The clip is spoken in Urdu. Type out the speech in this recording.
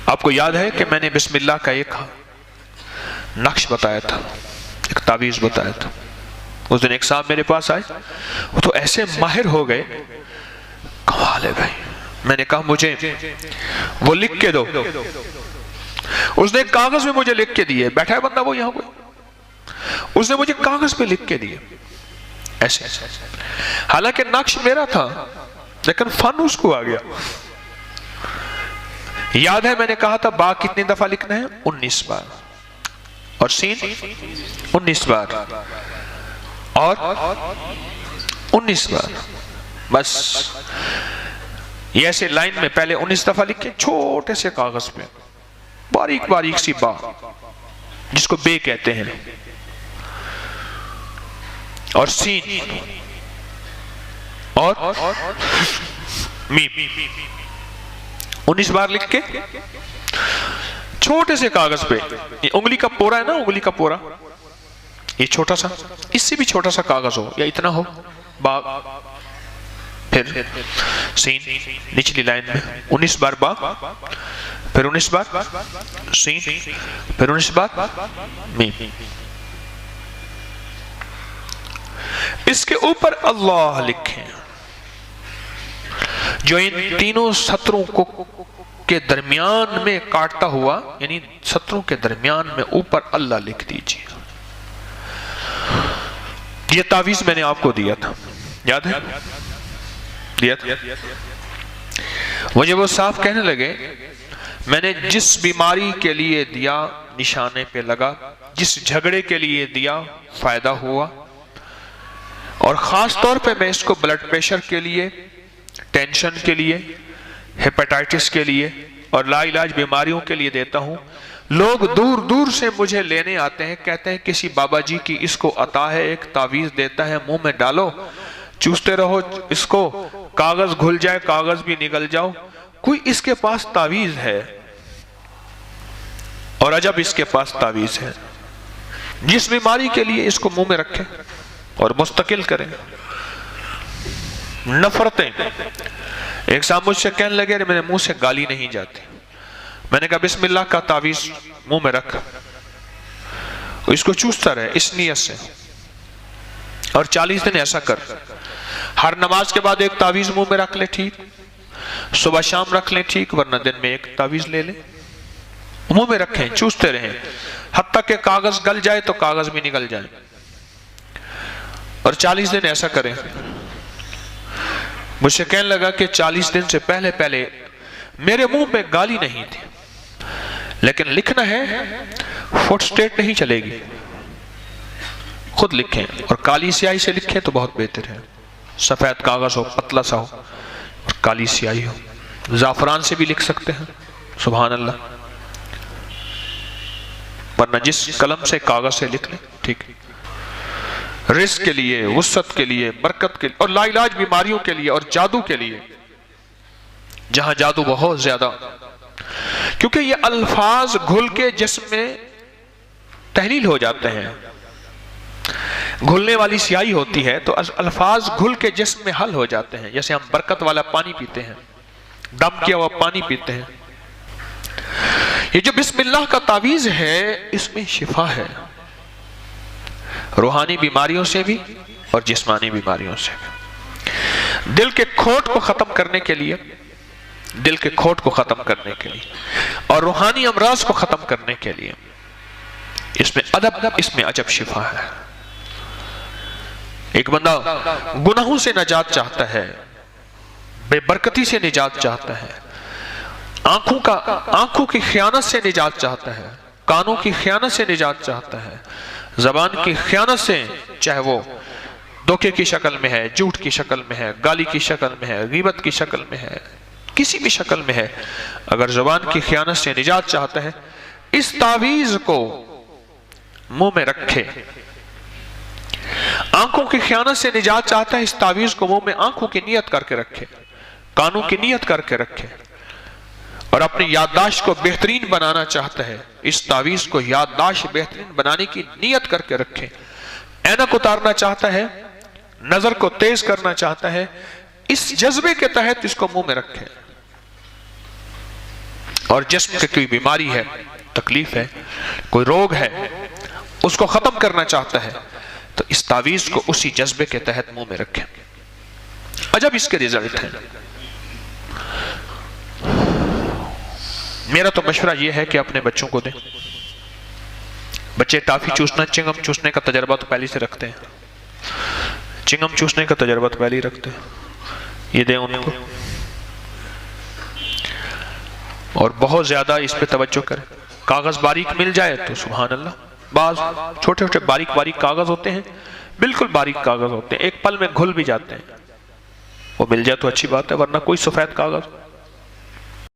آپ کو یاد ہے کہ میں نے بسم اللہ کا ایک نقش بتایا تھا، ایک تعویذ بتایا تھا. اس دن ایک صاحب میرے پاس آئے، وہ تو ایسے ماہر ہو گئے، کمال ہے بھائی. میں نے کہا مجھے وہ لکھ کے دو. اس نے کاغذ میں مجھے لکھ کے دیے، بیٹھا ہے بندہ وہ یہاں کوئی، اس نے مجھے کاغذ پہ لکھ کے دیے ایسے. حالانکہ نقش میرا تھا لیکن فن اس کو آ گیا. یاد ہے میں نے کہا تھا با کتنی دفعہ لکھنا ہے؟ 19 بار. اور سین 19 بار اور 19 بار. بس یہ ایسے لائن میں پہلے 19 دفعہ لکھے چھوٹے سے کاغذ پہ، باریک باریک سی با جس کو بے کہتے ہیں، اور سین اور میم 19 بار لکھ کے چھوٹے سے کاغذ پہ. یہ انگلی کا پورا ہے نا، انگلی کا پورا، یہ چھوٹا سا، اس سے بھی چھوٹا سا کاغذ ہو یا اتنا ہو، با، پھر سین نچلی لائن میں 19 بار با، پھر 19 بار سین، پھر 19 بار میم. اس کے اوپر اللہ لکھیں، جو ان تینوں سطروں کے درمیان میں کاٹتا ہوا، یعنی سطروں کے درمیان میں اوپر اللہ لکھ دیجیے. یہ تعویذ میں نے آپ کو دیا تھا، یاد ہے؟ دیا تھا. مجھے وہ صاحب کہنے لگے میں نے جس بیماری کے لیے دیا نشانے پہ لگا، جس جھگڑے کے لیے دیا فائدہ ہوا، اور خاص طور پہ میں اس کو بلڈ پریشر کے لیے، ٹینشن کے لیے، ہیپیٹائٹس کے لیے اور لا علاج بیماریوں کے لیے دیتا ہوں. لوگ دور دور سے مجھے لینے آتے ہیں، کہتے ہیں کسی بابا جی کی اس کو عطا ہے، ایک تعویذ دیتا ہے، منہ میں ڈالو، چوستے رہو، اس کو کاغذ گھل جائے، کاغذ بھی نگل جاؤ. کوئی اس کے پاس تعویذ ہے، اور عجب اس کے پاس تعویذ ہے. جس بیماری کے لیے اس کو منہ میں رکھیں اور مستقل کریں. نفرتیں. ایک صاحب مجھ سے کہنے لگے میرے منہ سے گالی نہیں جاتی. میں نے کہا بسم اللہ کا تعویذ منہ میں رکھ، اس کو چوستا رہے اس نیت سے، اور 40 دن ایسا کر. ہر نماز کے بعد ایک تعویذ منہ میں رکھ لے، ٹھیک، صبح شام رکھ لیں، ٹھیک، ورنہ دن میں ایک تعویذ لے لیں، منہ میں رکھیں، چوستے رہیں حتیٰ کہ کاغذ گل جائے تو کاغذ بھی نگل جائے، اور 40 دن ایسا کریں. مجھ سے کہنے لگا کہ 40 دن سے پہلے میرے منہ میں گالی نہیں تھی، لیکن لکھنا ہے، فٹ سٹیٹ نہیں چلے گی، خود لکھیں، اور کالی سیاہی سے لکھیں تو بہت بہتر ہے. سفید کاغذ ہو، پتلا سا ہو، اور کالی سیاہی ہو. زعفران سے بھی لکھ سکتے ہیں، سبحان اللہ، ورنہ جس قلم سے کاغذ سے لکھ لیں، ٹھیک. رزق کے لیے، وسعت کے لیے، برکت کے لیے، اور لا علاج بیماریوں کے لیے، اور جادو کے لیے، جہاں جادو بہت زیادہ، کیونکہ یہ الفاظ گھل کے جسم میں تحلیل ہو جاتے ہیں. گھلنے والی سیاہی ہوتی ہے تو الفاظ گھل کے جسم میں حل ہو جاتے ہیں. جیسے ہم برکت والا پانی پیتے ہیں، دم کیا ہوا پانی پیتے ہیں. یہ جو بسم اللہ کا تعویذ ہے، اس میں شفا ہے، روحانی بیماریوں سے بھی اور جسمانی بیماریوں سے بھی. دل کے کھوٹ کو ختم کرنے کے لیے، دل کے کھوٹ کو ختم کرنے کے لیے، اور روحانی امراض کو ختم کرنے کے لیے، اس میں ادب، اس میں عجب شفا ہے. ایک بندہ گناہوں سے نجات چاہتا ہے، بے برکتی سے نجات چاہتا ہے، آنکھوں کی خیانت سے نجات چاہتا ہے، کانوں کی خیانت سے نجات چاہتا ہے، زبان کی خیانت سے، چاہے وہ دھوکے کی شکل میں ہے، جھوٹ کی شکل میں ہے، گالی کی شکل میں ہے، غیبت کی شکل میں ہے، کسی بھی شکل میں ہے، اگر زبان کی خیانت سے نجات چاہتا ہے، اس تعویذ کو منہ میں رکھے. آنکھوں کی خیانت سے نجات چاہتا ہے، اس تعویذ کو منہ میں آنکھوں کی نیت کر کے رکھے، کانوں کی نیت کر کے رکھے. اور اپنی یادداشت کو بہترین بنانا چاہتا ہے، اس تعویذ کو یادداشت بہترین بنانے کی نیت کر کے رکھے. اینک اتارنا چاہتا ہے، نظر کو تیز کرنا چاہتا ہے، اس جذبے کے تحت اس کو منہ میں رکھے. اور جسم کی کوئی بیماری ہے، تکلیف ہے، کوئی روگ ہے، اس کو ختم کرنا چاہتا ہے تو اس تعویذ کو اسی جذبے کے تحت منہ میں رکھیں۔ عجب اس کے رزلٹ ہیں۔ میرا تو مشورہ یہ ہے کہ اپنے بچوں کو دیں۔ بچے ٹافی چوسنا، چنگم چوسنے کا تجربہ تو پہلے سے رکھتے ہیں، چنگم چوسنے کا تجربہ تو پہلے ہی رکھتے ہیں، یہ دیں ان کو، اور بہت زیادہ اس پہ توجہ کریں۔ کاغذ باریک مل جائے تو سبحان اللہ، بعض چھوٹے چھوٹے باریک باریک کاغذ ہوتے ہیں، بالکل باریک کاغذ ہوتے ہیں، ایک پل میں گھل بھی جاتے ہیں، وہ مل جائے تو اچھی بات ہے، ورنہ کوئی سفید کاغذ